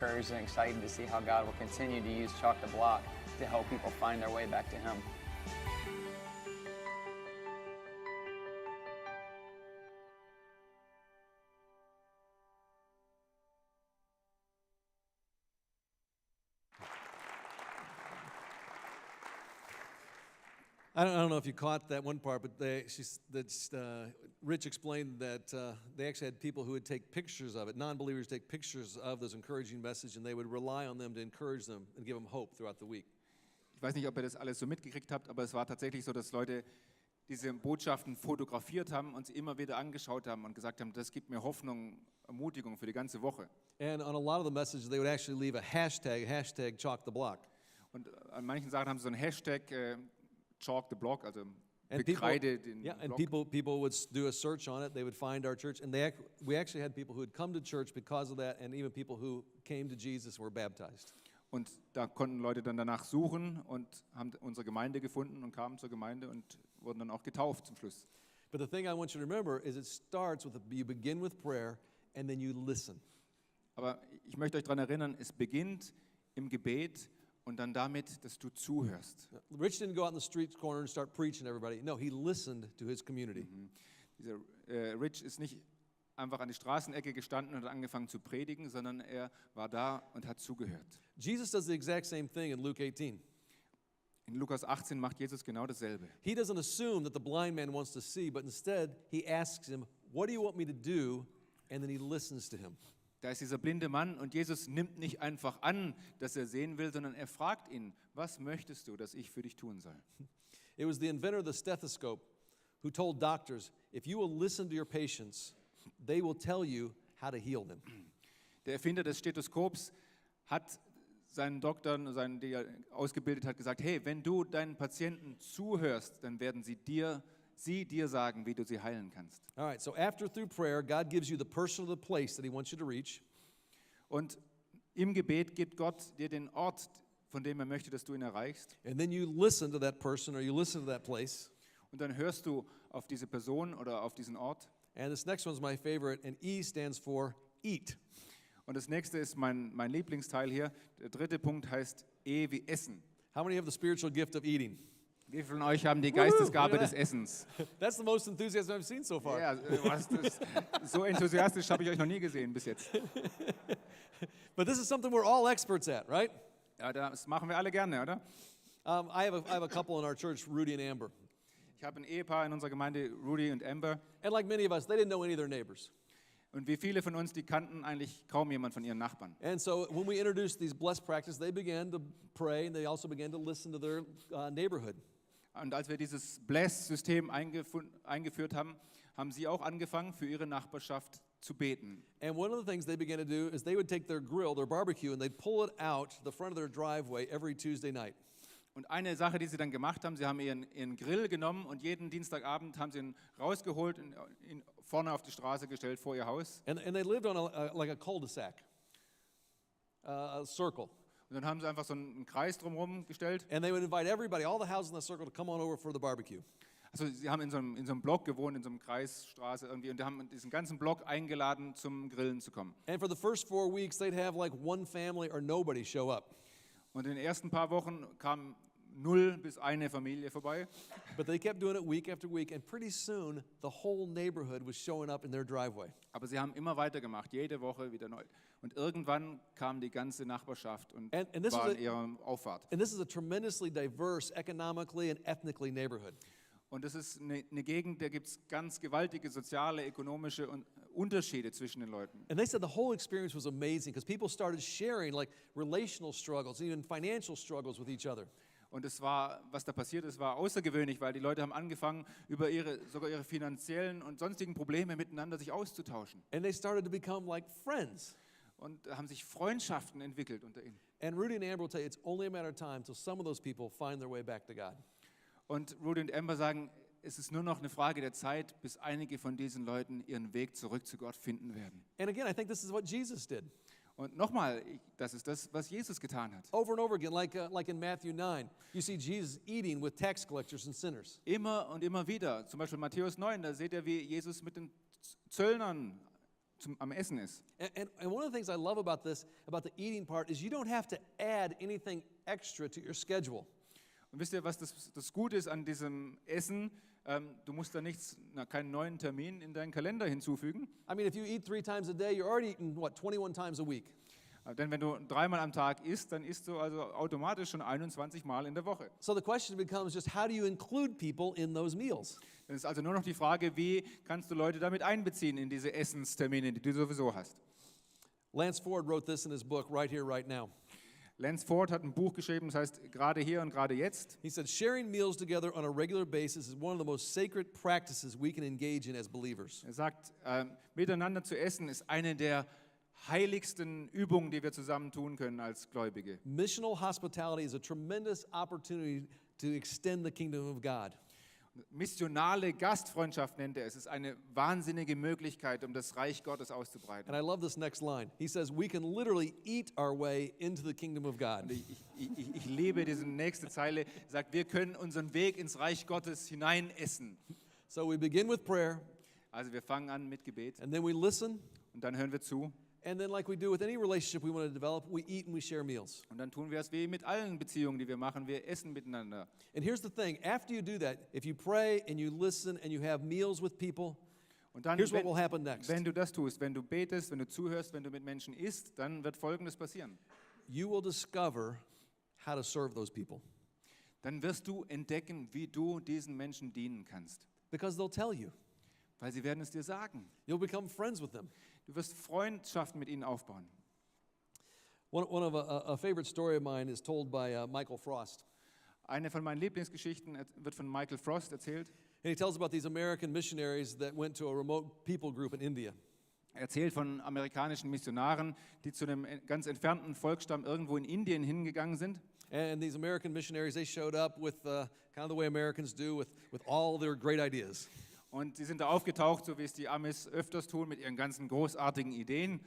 encouraged and excited to see how God will continue to use Chalk the Block to help people find their way back to Him. I don't know if you caught that one part, but Rich explained that they actually had people who would take pictures of it, non-believers take pictures of those encouraging messages, and they would rely on them to encourage them and give them hope throughout the week. Ich weiß nicht, ob ihr das alles so mitgekriegt habt, aber es war tatsächlich so, dass Leute diese Botschaften fotografiert haben und sie immer wieder angeschaut haben und gesagt haben, das gibt mir Hoffnung, Ermutigung für die ganze Woche. And on a lot of the messages, they would actually leave a hashtag Chalk the Block. Und an manchen Sachen haben sie so einen Hashtag Chalk the Block, also And Bekreide den and Block. people would do a search on it. They would find our church, and we actually had people who had come to church because of that, and even people who came to Jesus were baptized. Und da konnten Leute dann danach suchen und haben unsere Gemeinde gefunden und kamen zur Gemeinde und wurden dann auch getauft zum Schluss. But the thing I want you to remember is it starts with you begin with prayer, and then you listen. Aber ich möchte euch daran erinnern, es beginnt im Gebet und dann damit, dass du zuhörst. Rich didn't go out in the street corner and start preaching to everybody. No, he listened to his community. Dieser Rich ist nicht einfach an die Straßenecke gestanden und hat angefangen zu predigen, sondern er war da und hat zugehört. Jesus does the exact same thing in Luke 18. In Lukas 18 macht Jesus genau dasselbe. He doesn't assume that the blind man wants to see, but instead he asks him, "What do you want me to do?" And then he listens to him. Da ist dieser blinde Mann und Jesus nimmt nicht einfach an, dass er sehen will, sondern er fragt ihn, was möchtest du, dass ich für dich tun soll? It was the inventor of the stethoscope who told doctors, if you will listen to your patients, they will tell you how to heal them. Der Erfinder des Stethoskops hat seinen Doktoren, die er ausgebildet hat, gesagt, hey, wenn du deinen Patienten zuhörst, dann werden sie dir sagen, wie du sie heilen kannst. All right, so through prayer, God gives you the person or the place that he wants you to reach. Und im Gebet gibt Gott dir den Ort, von dem er möchte, dass du ihn erreichst. And then you listen to that person or you listen to that place. Und dann hörst du auf diese Person oder auf diesen Ort. And this next one's my favorite, and E stands for eat. Und das nächste ist mein Lieblingsteil hier. Der dritte Punkt heißt E wie Essen. How many have the spiritual gift of eating? Wie viele von euch haben die Geistesgabe des Essens? That's the most enthusiasm I've seen so far. Ja, so enthusiastisch habe ich euch noch nie gesehen bis jetzt. But this is something we're all experts at, right? Ja, das machen wir alle gerne, oder? I have a couple in our church, Rudy and Amber. Ich habe ein Ehepaar in unserer Gemeinde, Rudy und Amber. And like many of us, they didn't know any of their neighbors. Und wie viele von uns, die kannten eigentlich kaum jemand von ihren Nachbarn. And so when we introduced these blessed practices, they began to pray and they also began to listen to their neighborhood. Und als wir dieses Bless-System eingeführt haben, haben sie auch angefangen, für ihre Nachbarschaft zu beten. And one of the things they began to do is they would take their grill, their barbecue, and they'd pull it out the front of their driveway every Tuesday night. Und eine Sache, die sie dann gemacht haben, sie haben ihren Grill genommen und jeden Dienstagabend haben sie ihn rausgeholt und ihn vorne auf die Straße gestellt vor ihr Haus. And they lived on like a cul-de-sac, a circle. Und dann haben sie einfach so einen Kreis drumherum gestellt. And they would invite everybody, all the houses in the circle, to come on over for the barbecue. Also sie haben in so einem Block gewohnt, in so einem Kreisstraße irgendwie, und die haben diesen ganzen Block eingeladen, zum Grillen zu kommen. And for the first 4 weeks, they'd have like one family or nobody show up. Und in den ersten paar Wochen kam 0 bis 1 Familie vorbei. But they kept doing it week after week, and pretty soon the whole neighborhood was showing up in their driveway. Aber sie haben immer weitergemacht, jede Woche wieder neu. Und irgendwann kam die ganze Nachbarschaft und war in ihrer Auffahrt. And this is a tremendously diverse economically and ethnically neighborhood. Und das ist eine Gegend, da gibt es ganz gewaltige soziale, ökonomische Unterschiede zwischen den Leuten. And they said the whole experience was amazing because people started sharing like relational struggles, even financial struggles with each other. Und was da passiert ist, war außergewöhnlich, weil die Leute haben angefangen, über sogar ihre finanziellen und sonstigen Probleme miteinander sich auszutauschen. And they started to become like friends. Und haben sich Freundschaften entwickelt unter ihnen. And Rudy and Amber will tell you it's only a matter of time till some of those people find their way back to God. Und Rudy und Amber sagen, es ist nur noch eine Frage der Zeit, bis einige von diesen Leuten ihren Weg zurück zu Gott finden werden. And again, I think this is what Jesus did. Und nochmal, das ist das, was Jesus getan hat. Over and over again, like in Matthew 9, you see Jesus eating with tax collectors and sinners. Immer und immer wieder. Zum Beispiel Matthäus 9, da seht ihr, wie Jesus mit den Zöllnern am Essen ist. And one of the things I love about this, about the eating part, is you don't have to add anything extra to your schedule. Und wisst ihr, was das Gute ist an diesem Essen? Du musst da keinen neuen Termin in deinen Kalender hinzufügen. I mean, if you eat 3 times a day, you're already eating, 21 times a week. Denn wenn du 3-mal am Tag isst, dann isst du also automatisch schon 21 Mal in der Woche. So the question becomes just how do you include people in those meals? Dann ist also nur noch die Frage, wie kannst du Leute damit einbeziehen in diese Essenstermine, die du sowieso hast. Lance Ford wrote this in his book, Right Here, Right Now. Lance Ford hat ein Buch geschrieben, das heißt Gerade hier und gerade jetzt. He said, sharing meals together on a regular basis is one of the most sacred practices we can engage in as believers. Er sagt, miteinander zu essen ist eine der heiligsten Übungen, die wir zusammen tun können als Gläubige. Missional hospitality is a tremendous opportunity to extend the kingdom of God. Missionale Gastfreundschaft nennt er es. Es ist eine wahnsinnige Möglichkeit, um das Reich Gottes auszubreiten. And I love this next line. He says, we can literally eat our way into the kingdom of God. Und ich liebe diese nächste Zeile. Er sagt, wir können unseren Weg ins Reich Gottes hineinessen. So we begin with prayer, Also wir fangen an mit Gebet and then we listen, und dann hören wir zu. and then like we do with any relationship we want to develop, we eat and we share meals. Und dann tun wir es wie mit allen Beziehungen, die wir machen. Wir essen miteinander. And here's the thing, after you do that, if you pray and you listen and you have meals with people, Und dann, here's what will happen next. wenn du das tust, wenn du betest, wenn du zuhörst, wenn du mit Menschen isst, dann wird Folgendes passieren. You will discover how to serve those people Dann wirst du entdecken, wie du diesen Menschen dienen kannst. because they'll tell you. Weil sie werden es dir sagen. You'll become friends with them. Du wirst Freundschaften mit ihnen aufbauen. One of a favorite story of mine is told by Michael Frost. Eine von meinen Lieblingsgeschichten wird von Michael Frost erzählt. And he tells about these American missionaries that went to a remote people group in India. Er erzählt von amerikanischen Missionaren, die zu einem ganz entfernten Volksstamm irgendwo in Indien hingegangen sind. And these American missionaries, they showed up with kind of the way Americans do, with all their great ideas. Und sie sind da aufgetaucht, so wie es die Amis öfters tun, mit ihren ganzen großartigen Ideen.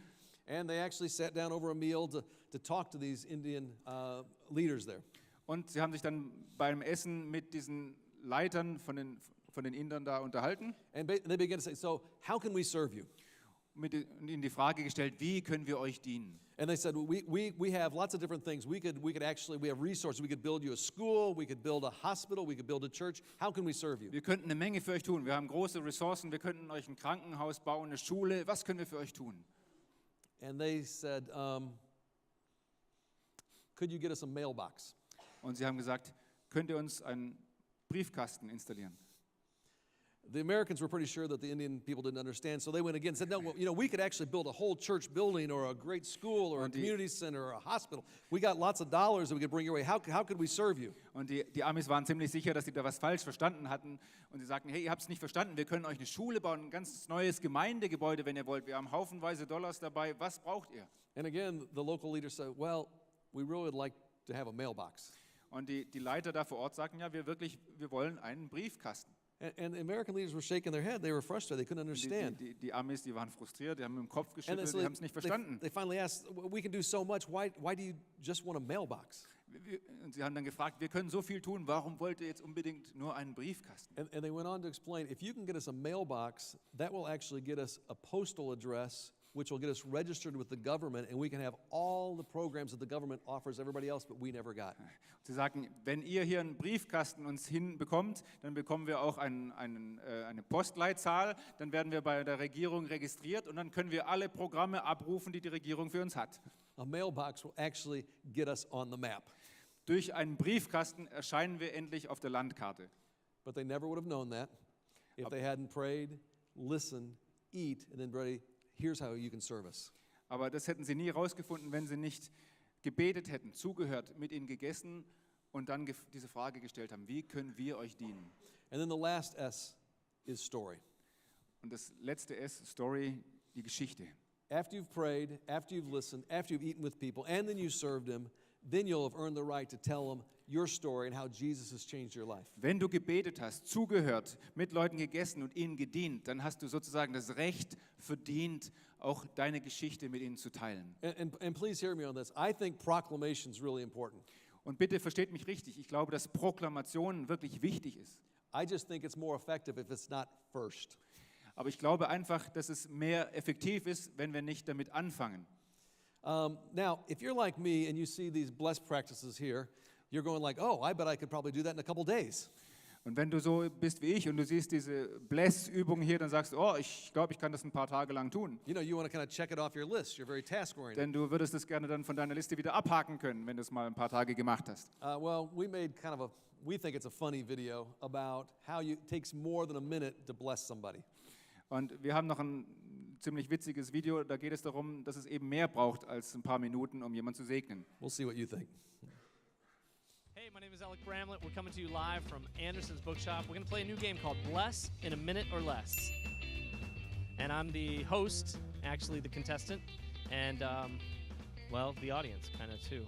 And they actually sat down over a meal to talk to these Indian leaders there. Und sie haben sich dann beim Essen mit diesen Leitern von den Indern da unterhalten. And they began to say, so how can we serve you? Und ihnen die Frage gestellt, wie können wir euch dienen? And they said, well, we have lots of different things. We have resources. We could build you a school. We could build a hospital. We could build a church. How can we serve you? Wir könnten eine Menge für euch tun. Wir haben große Ressourcen. Wir könnten euch ein Krankenhaus bauen, eine Schule. Was können wir für euch tun? And they said, could you get us a mailbox? Und sie haben gesagt, könnt ihr uns einen Briefkasten installieren? The Americans were pretty sure that the Indian people didn't understand, so they went again and said, no, well, we could actually build a whole church building or a great school or a community center or a hospital. We got lots of dollars that we could bring your way. How could we serve you? Und die Amis waren ziemlich sicher, dass sie da was falsch verstanden hatten. Und sie sagten, hey, ihr habt es nicht verstanden, wir können euch eine Schule bauen, ein ganz neues Gemeindegebäude, wenn ihr wollt. Wir haben haufenweise Dollars dabei. Was braucht ihr? And again, the local leader said, well, we really would like to have a mailbox. Und die Leiter da vor Ort sagten, ja, wir wollen einen Briefkasten. And the American leaders were shaking their head. They were frustrated. They couldn't understand. Die Amis, die waren frustriert, die haben mit dem Kopf And geschüttelt, so die haben es nicht verstanden. they finally asked, we can do so much. Why do you just want a mailbox? Und sie haben dann gefragt, wir können so viel tun, warum wollt ihr jetzt unbedingt nur einen Briefkasten? And they went on to explain, if you can get us a mailbox, that will actually get us a postal address, which will get us registered with the government, and we can have all the programs that the government offers everybody else, but we never got. Sie sagten, wenn ihr hier einen Briefkasten uns hinbekommt, dann bekommen wir auch eine Postleitzahl, dann werden wir bei der Regierung registriert und dann können wir alle Programme abrufen, die die Regierung für uns hat. A mailbox will actually get us on the map. Durch einen Briefkasten erscheinen wir endlich auf der Landkarte. But they never would have known that if they hadn't prayed, listened, eat, and then ready, here's how you can serve us. Aber das hätten sie nie rausgefunden, wenn sie nicht gebetet hätten, zugehört, mit ihnen gegessen und dann diese Frage gestellt haben, wie können wir euch dienen? And then the last S is story. Und das letzte S, Story, die Geschichte. After you've prayed, after you've listened, after you've eaten with people, and then you served them, then you'll have earned the right to tell them your story and how Jesus has changed your life. Wenn du gebetet hast, zugehört, mit Leuten gegessen und ihnen gedient, dann hast du sozusagen das Recht verdient, auch deine Geschichte mit ihnen zu teilen. And please hear me on this. I think proclamation is really important. Und bitte versteht mich richtig, ich glaube, dass Proklamation wirklich wichtig ist. I just think it's more effective if it's not first. Aber ich glaube einfach, dass es mehr effektiv ist, wenn wir nicht damit anfangen. Now, if you're like me and you see these blessed practices here, you're going like, oh, I bet I could probably do that in a couple days. Und wenn du so bist wie ich und du siehst diese Bless-Übung hier, dann sagst du, oh, ich glaube, ich kann das ein paar Tage lang tun. You know, you want to kind of check it off your list. You're very task-oriented. Denn du würdest es gerne dann von deiner Liste wieder abhaken können, wenn du es mal ein paar Tage gemacht hast. Well, we think it's a funny video about how it takes more than a minute to bless somebody. Und wir haben noch ein ziemlich witziges Video, da geht es darum, dass es eben mehr braucht als ein paar Minuten, um jemanden zu segnen. We'll see what you think. Hey, my name is Alec Bramlett. We're coming to you live from Anderson's Bookshop. We're going to play a new game called Bless in a Minute or Less. And I'm the host, actually the contestant, and, well, the audience kind of too.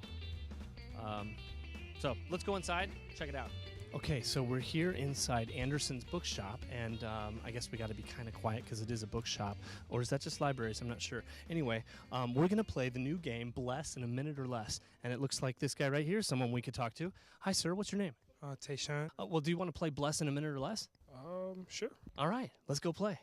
So let's go inside, check it out. Okay, so we're here inside Anderson's Bookshop, and I guess we got to be kind of quiet because it is a bookshop. Or is that just libraries? I'm not sure. Anyway, we're going to play the new game, Bless in a Minute or Less. And it looks like this guy right here is someone we could talk to. Hi, sir. What's your name? Tayshawn. Well, do you want to play Bless in a Minute or Less? Sure. All right, let's go play.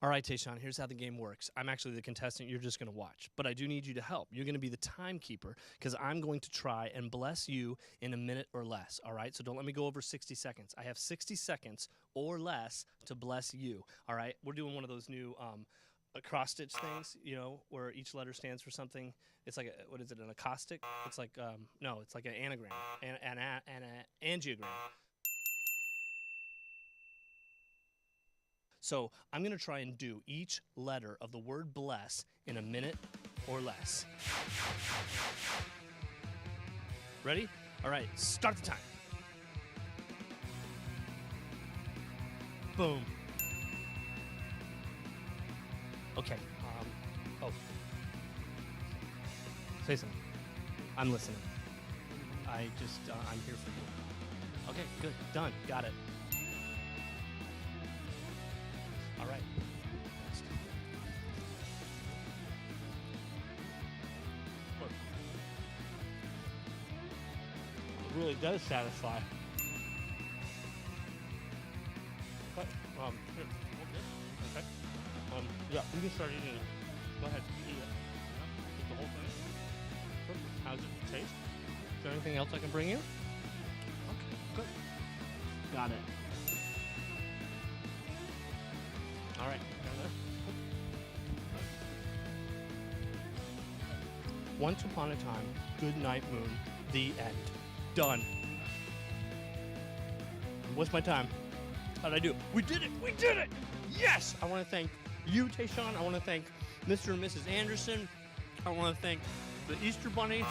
All right, Tayshawn, here's how the game works. I'm actually the contestant. You're just going to watch. But I do need you to help. You're going to be the timekeeper because I'm going to try and bless you in a minute or less. All right? So don't let me go over 60 seconds. I have 60 seconds or less to bless you. All right? We're doing one of those new cross-stitch things, you know, where each letter stands for something. It's like, what is it, an acrostic? It's like, no, it's like an anagram, an angiogram. So I'm going to try and do each letter of the word bless in a minute or less. Ready? All right, start the time. Boom. Okay. Say something. I'm listening. I'm here for you. Okay, good. Done. Got it. All right. Look. It really does satisfy. Okay. Here. Okay. Yeah, you can start eating it. Go ahead, eat it. Yeah, eat the whole thing. Perfect. How's it taste? Is there anything else I can bring you? Okay, good. Got it. All right. Once upon a time, good night moon, the end. Done. What's my time? How'd I do? We did it! We did it! Yes! I want to thank you, Tayshawn. I want to thank Mr. and Mrs. Anderson. I want to thank the Easter Bunny.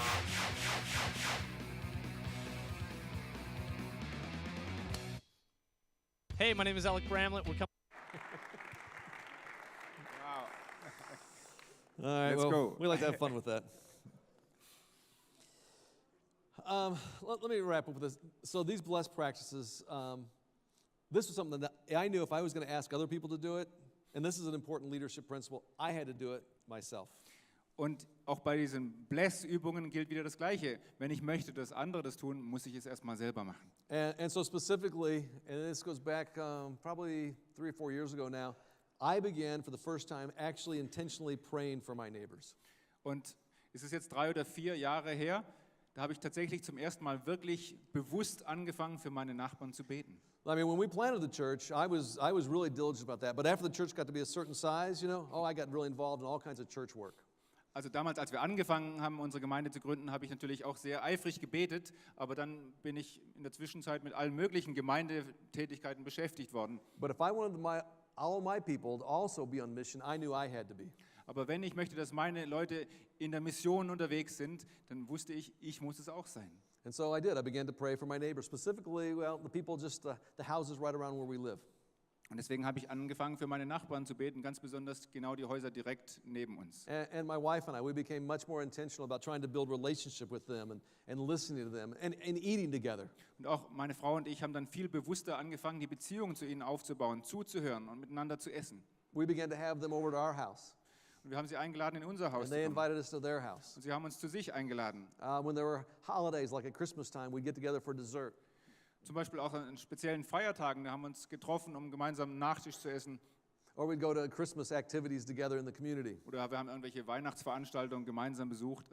Hey, my name is Alec Bramlett. We're coming. All right, Let's well, go. we like to have fun with that. Let me wrap up with this. So these blessed practices, this was something that I knew if I was going to ask other people to do it, and this is an important leadership principle, I had to do it myself. Und auch bei diesen Bless-Übungen gilt wieder das Gleiche. Wenn ich möchte, dass andere das tun, muss ich es erstmal selber machen. And so specifically, and this goes back probably 3 or 4 years ago now, I began for the first time actually intentionally praying for my neighbors. Und es ist jetzt 3 oder 4 Jahre her, da habe ich tatsächlich zum ersten Mal wirklich bewusst angefangen, für meine Nachbarn zu beten. I mean, when we planted the church, I was really diligent about that. But after the church got to be a certain size, you know, I got really involved in all kinds of church work. Also damals, als wir angefangen haben, unsere Gemeinde zu gründen, habe ich natürlich auch sehr eifrig gebetet, aber dann bin ich in der Zwischenzeit mit allen möglichen Gemeindetätigkeiten beschäftigt worden. But if I wanted all my people to also be on mission, I knew I had to be. Aber wenn ich möchte, dass meine Leute in der Mission unterwegs sind, dann wusste ich muss es auch sein. And so I did. I began to pray for my neighbors, specifically, well, the people just the houses right around where we live. Und deswegen habe ich angefangen, für meine Nachbarn zu beten, ganz besonders genau die Häuser direkt neben uns. And my wife and I, we became much more intentional about trying to build relationship with them and listening to them and eating together. Und auch meine Frau und ich haben dann viel bewusster angefangen, die Beziehung zu ihnen aufzubauen, zuzuhören und miteinander zu essen. We began to have them over to our house. Und wir haben sie eingeladen, in unser Haus And zu they kommen. invited us to their house. Und sie haben uns zu sich eingeladen. When there were holidays, like at Christmas time, we'd get together for dessert. Zum Beispiel auch an speziellen Feiertagen, da haben wir uns getroffen, um gemeinsam einen Nachtisch zu essen. Or we'd go to Christmas activities together in the community. Oder wir haben irgendwelche Weihnachtsveranstaltungen gemeinsam besucht.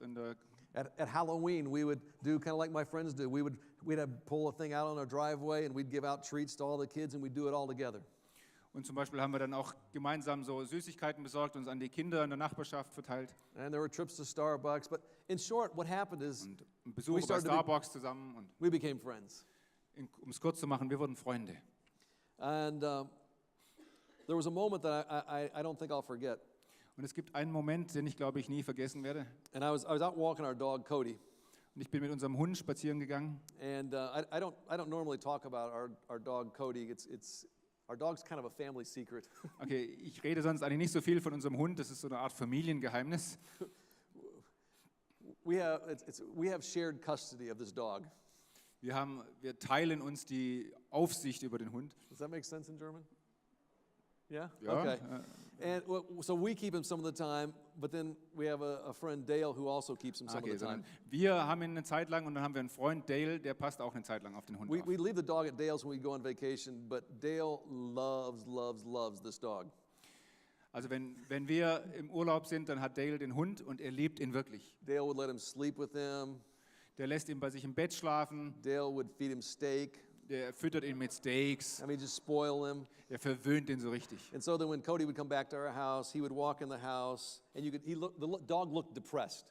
At Halloween, we would do kind of like my friends do. We'd have pull a thing out on our driveway and we'd give out treats to all the kids and we'd do it all together. Und zum Beispiel haben wir dann auch gemeinsam so Süßigkeiten besorgt und uns an die Kinder in der Nachbarschaft verteilt. And there were trips to Starbucks. But in short, what happened is Und Besuche bei Starbucks zusammen. Und we became friends. um es kurz zu machen, wir wurden Freunde. And there was a moment that I don't think I'll forget. Und es gibt einen Moment, den ich glaube ich nie vergessen werde. And I was out walking our dog Cody. Und ich bin mit unserem Hund spazieren gegangen. And I don't normally talk about our dog Cody. Our dog's kind of a family secret. Okay, ich rede sonst eigentlich nicht so viel von unserem Hund. Das ist so eine Art Familiengeheimnis. We have shared custody of this dog. Wir teilen uns die Aufsicht über den Hund. Does that make sense in German? Yeah? Ja, Okay. And so we keep him some of the time, but then we have a friend Dale who also keeps him some Okay, of the time. sondern wir haben ihn eine Zeit lang und dann haben wir einen Freund, Dale, der passt auch eine Zeit lang auf den Hund auf. We leave the dog at Dale's when we go on vacation, but Dale loves this dog. Also wenn wir im Urlaub sind, dann hat Dale den Hund und er liebt ihn wirklich. Dale would let him sleep with him. Der lässt ihn bei sich im Bett schlafen, Dale would feed him steak. der füttert ihn mit Steaks, I mean, just spoil him. der verwöhnt ihn so richtig. And so then when Cody would come back to our house, he would walk in the house, and the dog looked depressed.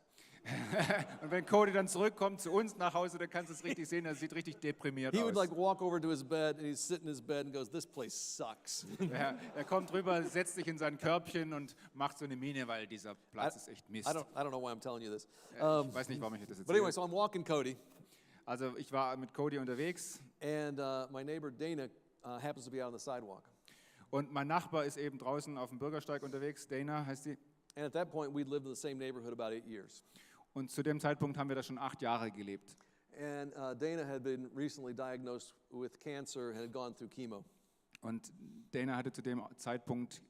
Und wenn Cody dann zurückkommt zu uns nach Hause, dann kannst du es richtig sehen, er sieht richtig deprimiert He would aus. like walk over to his bed, and he'd sit in his bed and goes, "This place sucks." Er kommt rüber, setzt sich in sein Körbchen und macht so eine Miene, weil dieser Platz ist echt Mist. I don't know why I'm telling you this. Ich weiß nicht, warum ich das But anyway, erzähle. so I'm walking Cody, Also ich war mit Cody unterwegs and my neighbor Dana happens to be out on the sidewalk. und mein Nachbar ist eben draußen auf dem Bürgersteig unterwegs, Dana heißt sie. And at that point, we'd lived in the same neighborhood about 8 years. Und zu dem Zeitpunkt haben wir da schon 8 Jahre gelebt. And Dana had been recently diagnosed with cancer and had gone through chemo. Und Dana hatte zu dem Zeitpunkt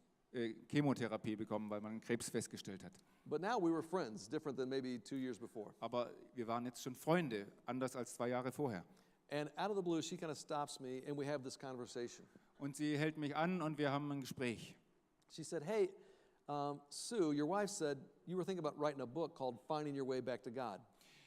Chemotherapie bekommen, weil man Krebs festgestellt hat. But now we were friends, different than maybe 2 years before. Aber wir waren jetzt schon Freunde, anders als 2 Jahre vorher. And out of the blue, she kind of stops me, and we have this conversation. Und sie hält mich an und wir haben ein Gespräch. She said, "Hey, Sue, your wife said you were thinking about writing a book called Finding Your Way Back to God."